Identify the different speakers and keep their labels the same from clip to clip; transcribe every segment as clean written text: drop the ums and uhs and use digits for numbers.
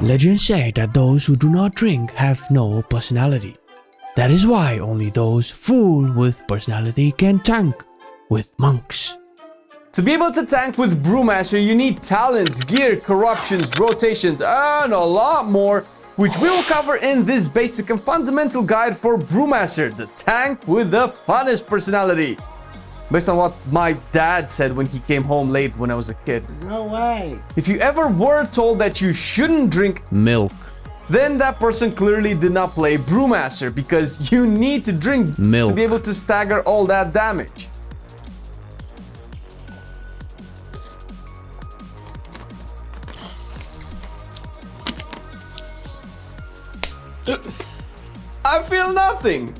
Speaker 1: Legends say that those who do not drink have no personality. That is why only those full with personality can tank with monks.
Speaker 2: To be able to tank with Brewmaster, you need talents, gear, corruptions, rotations, and a lot more, which we will cover in this basic and fundamental guide for Brewmaster, the tank with the funnest personality. Based on what my dad said when he came home late when I was a kid.
Speaker 3: No way.
Speaker 2: If you ever were told that you shouldn't drink
Speaker 1: Milk.
Speaker 2: then that person clearly did not play Brewmaster, because you need to drink
Speaker 1: Milk
Speaker 2: to be able to stagger all that damage. I feel nothing.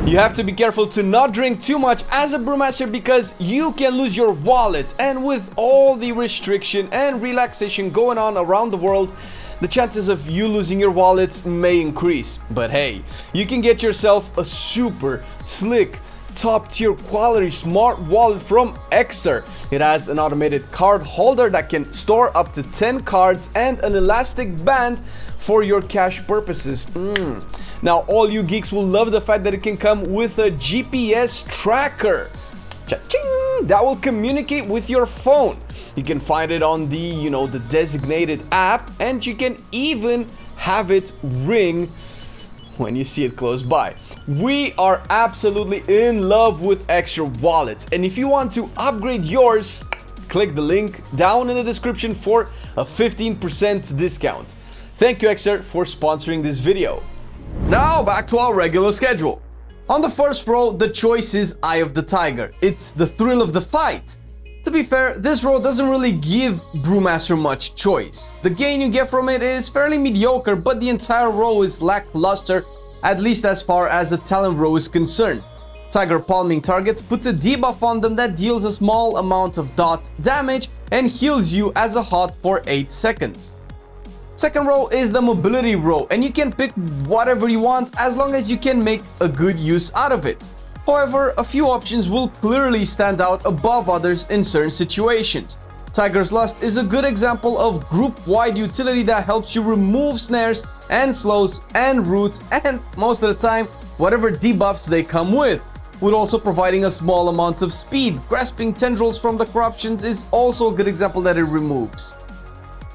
Speaker 2: You have to be careful to not drink too much as a Brewmaster, because you can lose your wallet, and with all the restriction and relaxation going on around the world, the chances of you losing your wallets may increase. But hey, you can get yourself a super slick, top tier quality smart wallet from Exter. It has an automated card holder that can store up to 10 cards and an elastic band for your cash purposes. Now all you geeks will love the fact that it can come with a GPS tracker. Cha-ching! That will communicate with your phone. You can find it on the, the designated app, and you can even have it ring when you see it close by. We are absolutely in love with Extra wallets, and if you want to upgrade yours, click the link down in the description for a 15% discount. Thank you, Extra, for sponsoring this video. Now back to our regular schedule. On the first row, the choice is Eye of the Tiger. It's the thrill of the fight. To be fair, this row doesn't really give Brewmaster much choice. The gain you get from it is fairly mediocre, but the entire row is lackluster, at least as far as the talent row is concerned. Tiger palming targets puts a debuff on them that deals a small amount of dot damage and heals you as a hot for 8 seconds. Second row is the mobility row, and you can pick whatever you want as long as you can make a good use out of it. However, a few options will clearly stand out above others in certain situations. Tiger's Lust is a good example of group-wide utility that helps you remove snares and slows and roots, and most of the time, whatever debuffs they come with also providing a small amount of speed. Grasping tendrils from the corruptions is also a good example that it removes.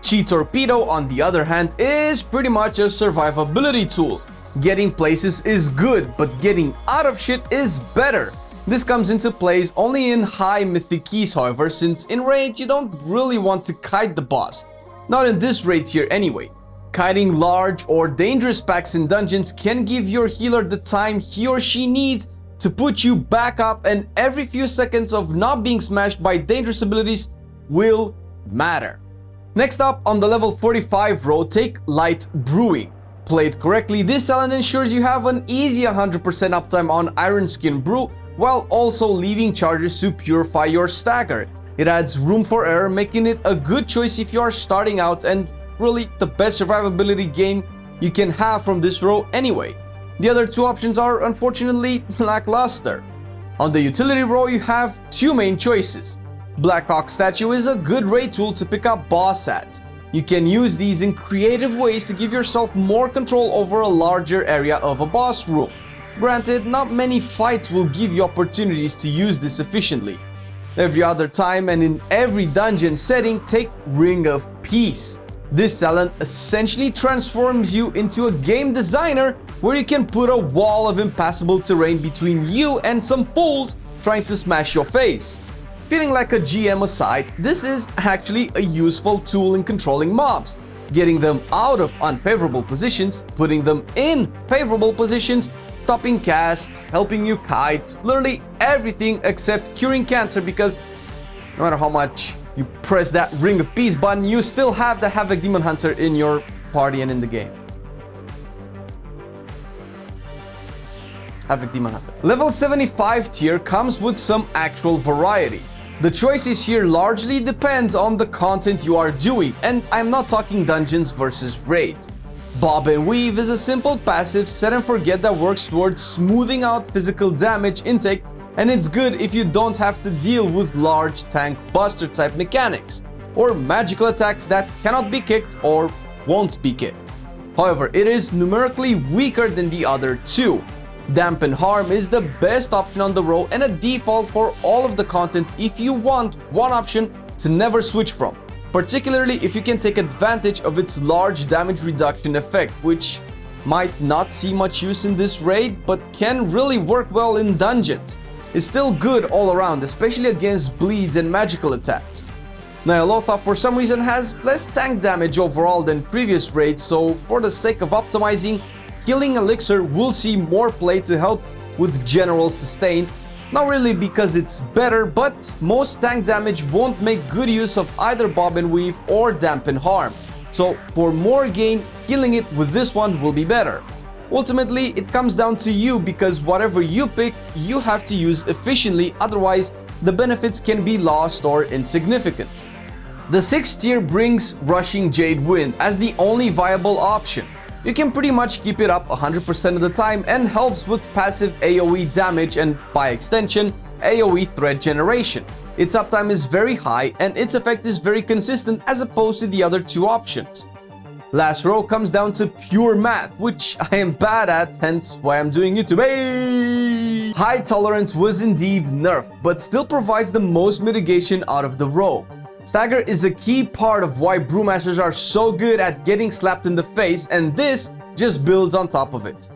Speaker 2: Chi Torpedo, on the other hand, is pretty much a survivability tool. Getting places is good, but getting out of shit is better. This comes into plays only in high mythic keys, however, since in raids you don't really want to kite the boss. Not in this raid tier anyway. Kiting large or dangerous packs in dungeons can give your healer the time he or she needs to put you back up, and every few seconds of not being smashed by dangerous abilities will matter. Next up, on the level 45 row, take Light Brewing. Played correctly, this talent ensures you have an easy 100% uptime on Iron Skin Brew, while also leaving charges to purify your stagger. It adds room for error, making it a good choice if you are starting out, and really the best survivability game you can have from this row anyway. The other two options are unfortunately lackluster. On the utility row, you have two main choices. Blackhawk Statue is a good raid tool to pick up boss ads. You can use these in creative ways to give yourself more control over a larger area of a boss room. Granted, not many fights will give you opportunities to use this efficiently. Every other time and in every dungeon setting, take Ring of Peace. This talent essentially transforms you into a game designer, where you can put a wall of impassable terrain between you and some fools trying to smash your face. Feeling like a GM aside, this is actually a useful tool in controlling mobs, getting them out of unfavorable positions, putting them in favorable positions, stopping casts, helping you kite, literally everything except curing cancer, because no matter how much you press that Ring of Peace button, you still have the Havoc Demon Hunter in your party and in the game. Havoc Demon Hunter. Level 75 tier comes with some actual variety. The choices here largely depend on the content you are doing, and I'm not talking dungeons versus raids. Bob and Weave is a simple passive set and forget that works towards smoothing out physical damage intake and it's good if you don't have to deal with large tank buster type mechanics, or magical attacks that cannot be kicked or won't be kicked. However, it is numerically weaker than the other two. Dampen Harm is the best option on the row and a default for all of the content if you want one option to never switch from, particularly if you can take advantage of its large damage reduction effect, which might not see much use in this raid but can really work well in dungeons. It's still good all around, especially against bleeds and magical attacks. Ny'alotha for some reason has less tank damage overall than previous raids, so for the sake of optimizing, Healing Elixir will see more play to help with general sustain, not really because it's better, but most tank damage won't make good use of either Bob and Weave or Dampen Harm, so for more gain, healing it with this one will be better. Ultimately, it comes down to you because whatever you pick, you have to use efficiently, otherwise the benefits can be lost or insignificant. The 6th tier brings Rushing Jade Wind as the only viable option. You can pretty much keep it up 100% of the time and helps with passive AoE damage and, by extension, AoE threat generation. Its uptime is very high and its effect is very consistent as opposed to the other two options. Last row comes down to pure math, which I am bad at, hence why I'm doing YouTube. Hey! High Tolerance was indeed nerfed, but still provides the most mitigation out of the row. Stagger is a key part of why Brewmasters are so good at getting slapped in the face, and this just builds on top of it.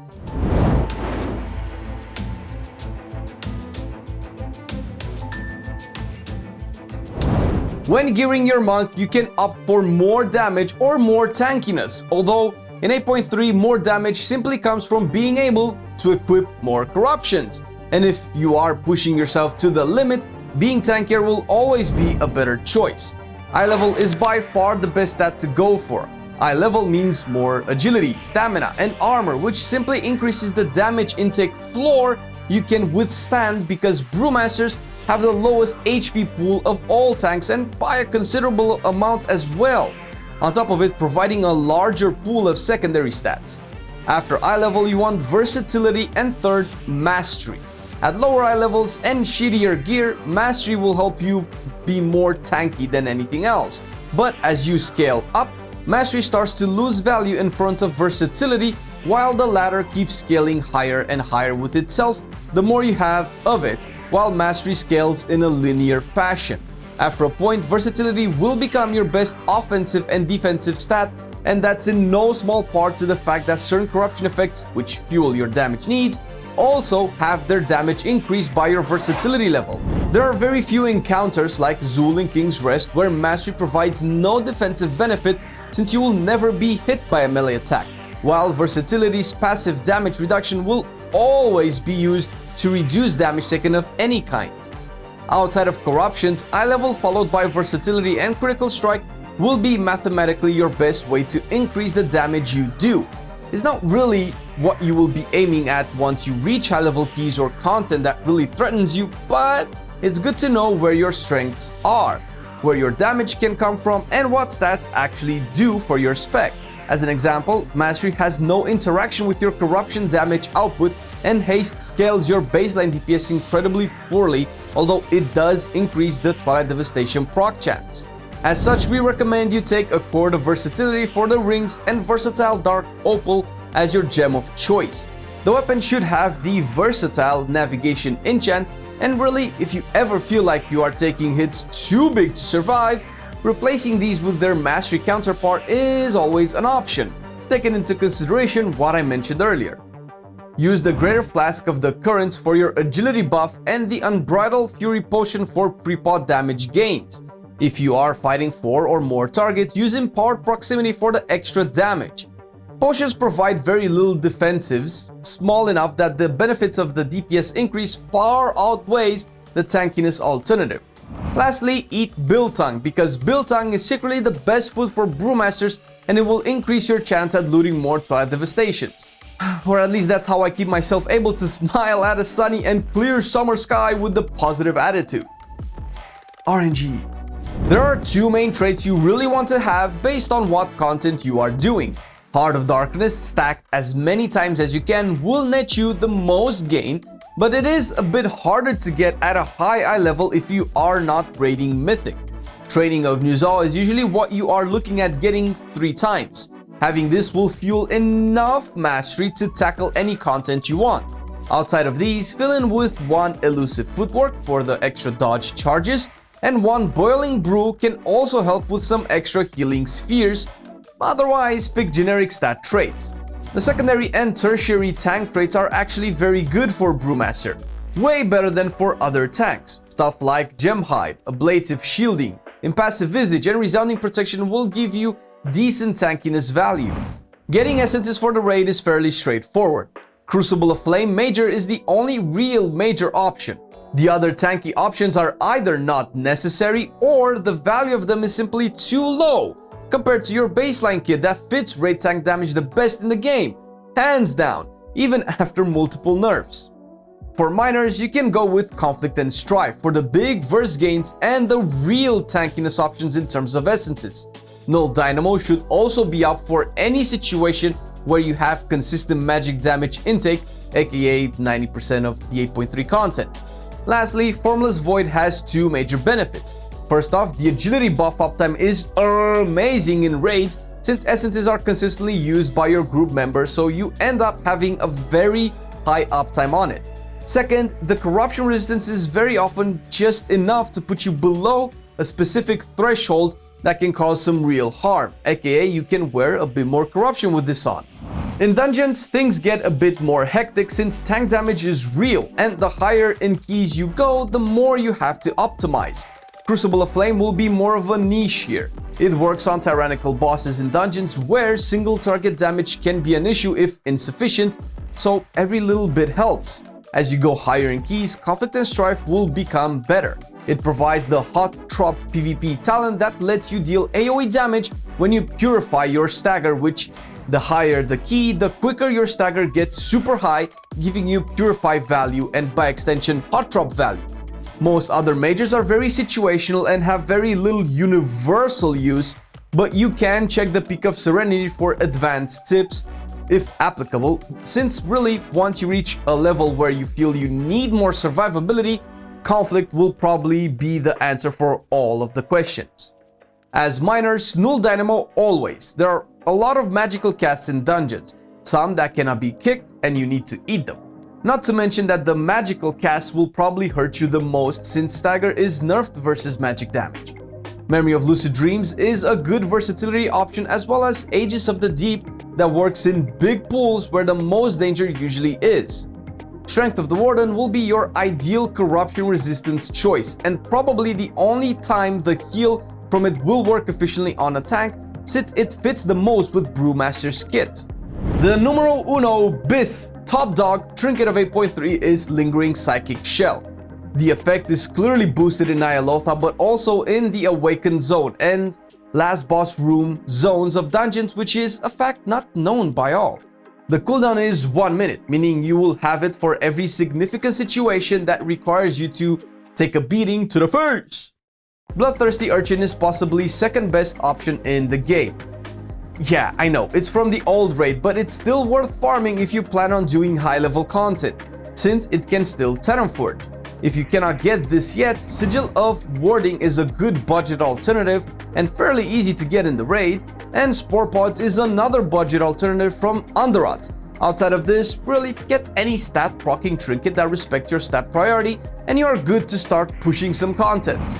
Speaker 2: When gearing your monk, you can opt for more damage or more tankiness, although in 8.3 more damage simply comes from being able to equip more corruptions. And if you are pushing yourself to the limit, being tankier will always be a better choice. Eye level is by far the best stat to go for. Eye level means more agility, stamina, and armor, which simply increases the damage intake floor you can withstand because Brewmasters have the lowest HP pool of all tanks and by a considerable amount as well. On top of it, providing a larger pool of secondary stats. After eye level, you want versatility and third, mastery. At lower eye levels and shittier gear, mastery will help you be more tanky than anything else. But as you scale up, mastery starts to lose value in front of versatility, while the latter keeps scaling higher and higher with itself the more you have of it, while mastery scales in a linear fashion. After a point, versatility will become your best offensive and defensive stat, and that's in no small part to the fact that certain corruption effects, which fuel your damage needs, also have their damage increased by your versatility level. There are very few encounters like Zul in King's Rest where mastery provides no defensive benefit since you will never be hit by a melee attack, while versatility's passive damage reduction will always be used to reduce damage taken of any kind. Outside of corruptions, eye level followed by versatility and critical strike will be mathematically your best way to increase the damage you do. It's not really what you will be aiming at once you reach high level keys or content that really threatens you, but it's good to know where your strengths are, where your damage can come from, and what stats actually do for your spec. As an example, Mastery has no interaction with your corruption damage output, and Haste scales your baseline DPS incredibly poorly, although it does increase the Twilight Devastation proc chance. As such, we recommend you take a Chord of Versatility for the rings and Versatile Dark Opal as your gem of choice. The weapon should have the Versatile Navigation enchant, and really, if you ever feel like you are taking hits too big to survive, replacing these with their Mastery counterpart is always an option, taking into consideration what I mentioned earlier. Use the Greater Flask of the Currents for your agility buff and the Unbridled Fury Potion for pre-pot damage gains. If you are fighting 4 or more targets, use Empowered Proximity for the extra damage. Potions provide very little defensives, small enough that the benefits of the DPS increase far outweighs the tankiness alternative. Lastly, eat Biltong, because Biltong is secretly the best food for Brewmasters and it will increase your chance at looting more Twilight Devastations. Or at least that's how I keep myself able to smile at a sunny and clear summer sky with the positive attitude. RNG. There are two main traits you really want to have based on what content you are doing. Heart of Darkness stacked as many times as you can will net you the most gain, but it is a bit harder to get at a high eye level if you are not raiding Mythic. Training of Ny'alotha is usually what you are looking at getting 3 times. Having this will fuel enough mastery to tackle any content you want. Outside of these, fill in with 1 elusive footwork for the extra dodge charges, and 1 boiling brew can also help with some extra healing spheres. Otherwise, pick generic stat traits. The secondary and tertiary tank traits are actually very good for Brewmaster, way better than for other tanks. Stuff like Gem Hide, Ablative Shielding, Impassive Visage, and Resounding Protection will give you decent tankiness value. Getting essences for the raid is fairly straightforward. Crucible of Flame Major is the only real major option. The other tanky options are either not necessary or the value of them is simply too low compared to your baseline kit that fits raid tank damage the best in the game, hands down, even after multiple nerfs. For miners, you can go with Conflict and Strife for the big verse gains and the real tankiness options in terms of essences. Null Dynamo should also be up for any situation where you have consistent magic damage intake, aka 90% of the 8.3 content. Lastly, Formless Void has 2 major benefits. First off, the agility buff uptime is amazing in raids since essences are consistently used by your group members, so you end up having a very high uptime on it. Second, the corruption resistance is very often just enough to put you below a specific threshold that can cause some real harm, aka you can wear a bit more corruption with this on. In dungeons, things get a bit more hectic since tank damage is real, and the higher in keys you go, the more you have to optimize. Crucible of Flame will be more of a niche here. It works on tyrannical bosses in dungeons where single target damage can be an issue if insufficient, so every little bit helps. As you go higher in keys, Conflict and Strife will become better. It provides the Hot Trop PvP talent that lets you deal AoE damage when you purify your stagger, which the higher the key, the quicker your stagger gets super high, giving you purify value and by extension Hot Trop value. Most other majors are very situational and have very little universal use, but you can check the Peak of Serenity for advanced tips if applicable, since really once you reach a level where you feel you need more survivability, Conflict will probably be the answer for all of the questions. As miners, Null Dynamo always. There are a lot of magical casts in dungeons, some that cannot be kicked and you need to eat them. Not to mention that the magical cast will probably hurt you the most since stagger is nerfed versus magic damage. Memory of Lucid Dreams is a good versatility option, as well as Aegis of the Deep that works in big pools where the most danger usually is. Strength of the Warden will be your ideal corruption resistance choice, and probably the only time the heal from it will work efficiently on a tank, since it fits the most with Brewmaster's kit. The numero uno bis top dog trinket of 8.3 is Lingering Psychic Shell. The effect is clearly boosted in Ny'alotha, but also in the Awakened Zone and Last Boss Room zones of dungeons, which is a fact not known by all. The cooldown is 1 minute, meaning you will have it for every significant situation that requires you to take a beating to the face. Bloodthirsty Urchin is possibly second best option in the game. Yeah, I know, it's from the old raid, but it's still worth farming if you plan on doing high-level content, since it can still Terramford. If you cannot get this yet, Sigil of Warding is a good budget alternative and fairly easy to get in the raid, and Spore Pods is another budget alternative from Underrot. Outside of this, really get any stat proccing trinket that respects your stat priority and you are good to start pushing some content.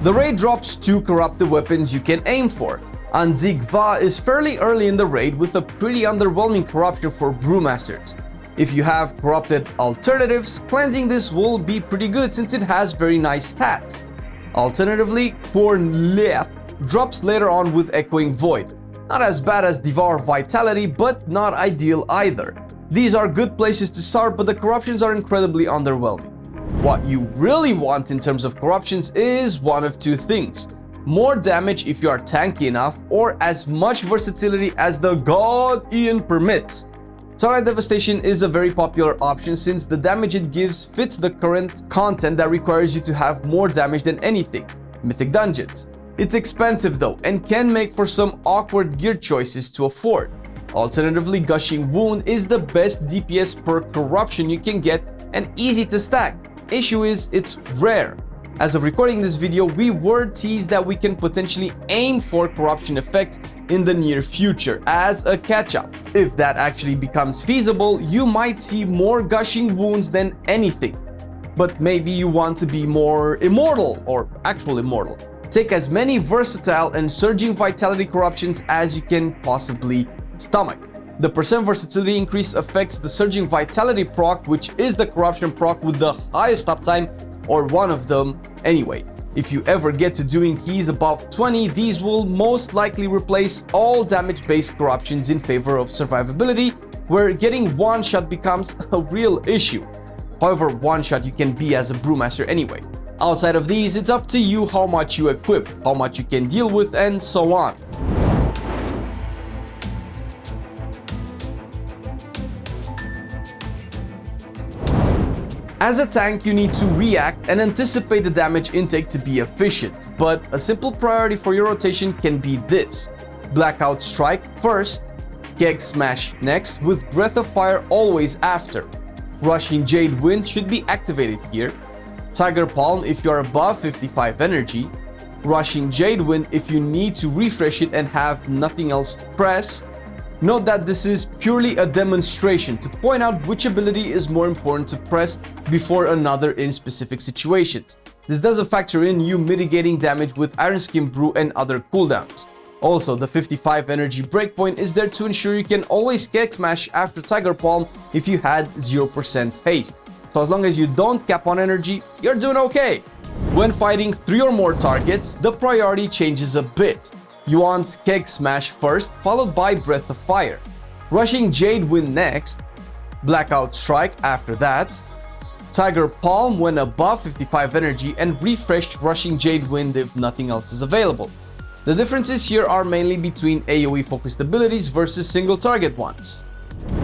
Speaker 2: The raid drops 2 corrupted weapons you can aim for. Anzik Va is fairly early in the raid with a pretty underwhelming corruption for Brewmasters. If you have corrupted alternatives, cleansing this will be pretty good since it has very nice stats. Alternatively, Porn Lep drops later on with Echoing Void. Not as bad as Devour Vitality, but not ideal either. These are good places to start, but the corruptions are incredibly underwhelming. What you really want in terms of corruptions is one of 2 things. More damage if you are tanky enough, or as much versatility as the God Ian permits. Starlight Devastation is a very popular option since the damage it gives fits the current content that requires you to have more damage than anything, Mythic Dungeons. It's expensive though, and can make for some awkward gear choices to afford. Alternatively, Gushing Wound is the best DPS per corruption you can get, and easy to stack. Issue is, it's rare. As of recording this video, we were teased that we can potentially aim for corruption effects in the near future as a catch-up. If that actually becomes feasible, you might see more gushing wounds than anything. But maybe you want to be more immortal, or actual immortal. Take as many versatile and surging vitality corruptions as you can possibly stomach. The percent versatility increase affects the surging vitality proc, which is the corruption proc with the highest uptime, or one of them anyway. If you ever get to doing keys above 20, these will most likely replace all damage-based corruptions in favor of survivability, where getting one shot becomes a real issue. However, one shot you can be as a brewmaster anyway. Outside of these, it's up to you how much you equip, how much you can deal with, and so on. As a tank, you need to react and anticipate the damage intake to be efficient, but a simple priority for your rotation can be this: Blackout Strike first, Keg Smash next, with Breath of Fire always after. Rushing Jade Wind should be activated here, Tiger Palm if you are above 55 energy, Rushing Jade Wind if you need to refresh it and have nothing else to press. Note that this is purely a demonstration to point out which ability is more important to press before another in specific situations. This doesn't factor in you mitigating damage with Iron Skin Brew and other cooldowns. Also, the 55 energy breakpoint is there to ensure you can always Keg Smash after Tiger Palm if you had 0% haste. So as long as you don't cap on energy, you're doing okay. When fighting 3 or more targets, the priority changes a bit. You want Keg Smash first, followed by Breath of Fire. Rushing Jade Wind next, Blackout Strike after that, Tiger Palm when above 55 energy, and refresh Rushing Jade Wind if nothing else is available. The differences here are mainly between AoE focused abilities versus single target ones.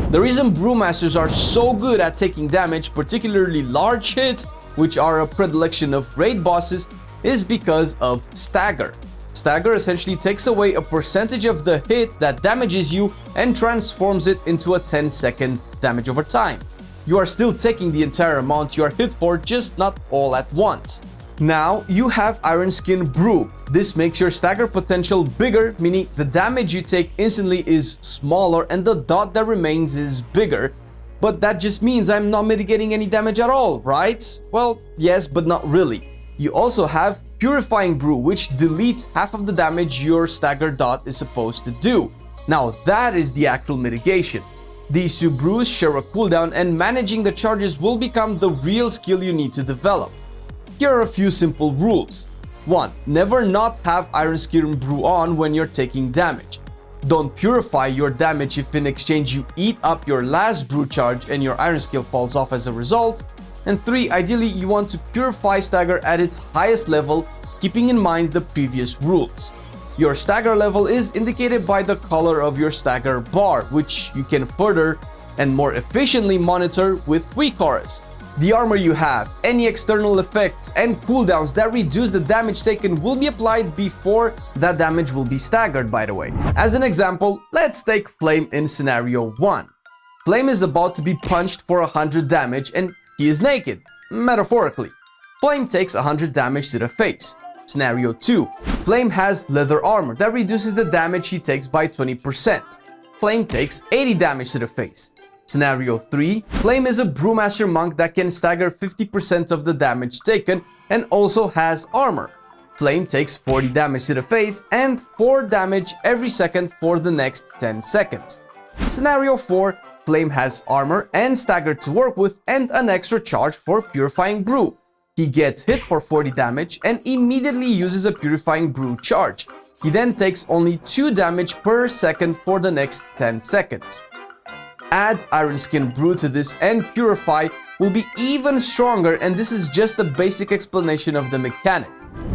Speaker 2: The reason Brewmasters are so good at taking damage, particularly large hits, which are a predilection of raid bosses, is because of Stagger. Stagger essentially takes away a percentage of the hit that damages you and transforms it into a 10-second damage over time. You are still taking the entire amount you are hit for, just not all at once. Now you have Iron Skin Brew. This makes your stagger potential bigger, meaning the damage you take instantly is smaller and the dot that remains is bigger. But that just means I'm not mitigating any damage at all, right? Well, yes, but not really. You also have Purifying Brew, which deletes half of the damage your stagger dot is supposed to do. Now that is the actual mitigation. These two brews share a cooldown, and managing the charges will become the real skill you need to develop. Here are a few simple rules. 1. Never not have Iron Skin Brew on when you're taking damage. Don't purify your damage if in exchange you eat up your last brew charge and your Iron Skill falls off as a result. And 3. Ideally, you want to purify stagger at its highest level, keeping in mind the previous rules. Your stagger level is indicated by the color of your stagger bar, which you can further and more efficiently monitor with WeakAuras. The armor you have, any external effects and cooldowns that reduce the damage taken will be applied before that damage will be staggered, by the way. As an example, let's take Flame in scenario 1. Flame is about to be punched for 100 damage and he is naked, metaphorically. Flame takes 100 damage to the face. Scenario 2. Flame has leather armor that reduces the damage he takes by 20%. Flame takes 80 damage to the face. Scenario 3. Flame is a Brewmaster monk that can stagger 50% of the damage taken and also has armor. Flame takes 40 damage to the face and 4 damage every second for the next 10 seconds. Scenario 4. Flame has armor and stagger to work with and an extra charge for Purifying Brew. He gets hit for 40 damage and immediately uses a Purifying Brew charge. He then takes only 2 damage per second for the next 10 seconds. Add Iron Skin Brew to this and Purify will be even stronger, and this is just the basic explanation of the mechanic.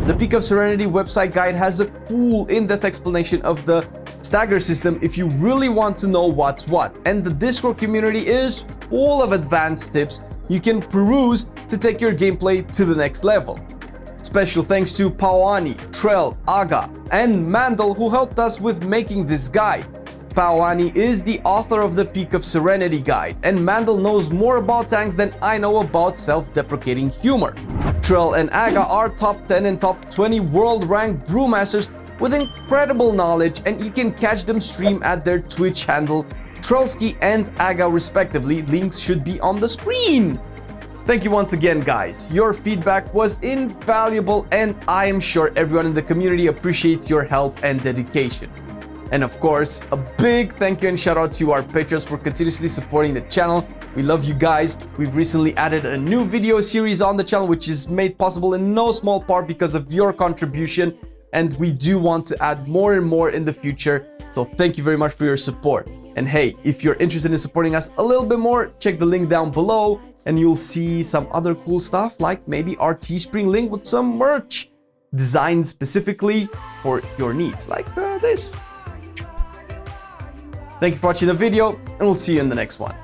Speaker 2: The Peak of Serenity website guide has a cool in-depth explanation of the stagger system if you really want to know what's what, and the Discord community is full of advanced tips you can peruse to take your gameplay to the next level. Special thanks to Paoani, Trell, Aga, and Mandel who helped us with making this guide. Paoani is the author of the Peak of Serenity guide, and Mandel knows more about tanks than I know about self-deprecating humor. Trell and Aga are top 10 and top 20 world-ranked brewmasters with incredible knowledge, and you can catch them stream at their Twitch handle, Trellski and Aga respectively. Links should be on the screen. Thank you once again, guys. Your feedback was invaluable, and I am sure everyone in the community appreciates your help and dedication. And of course, a big thank you and shout out to our patrons for continuously supporting the channel. We love you guys. We've recently added a new video series on the channel, which is made possible in no small part because of your contribution. And we do want to add more and more in the future. So thank you very much for your support. And hey, if you're interested in supporting us a little bit more, check the link down below and you'll see some other cool stuff, like maybe our Teespring link with some merch designed specifically for your needs, like this. Thank you for watching the video, and we'll see you in the next one.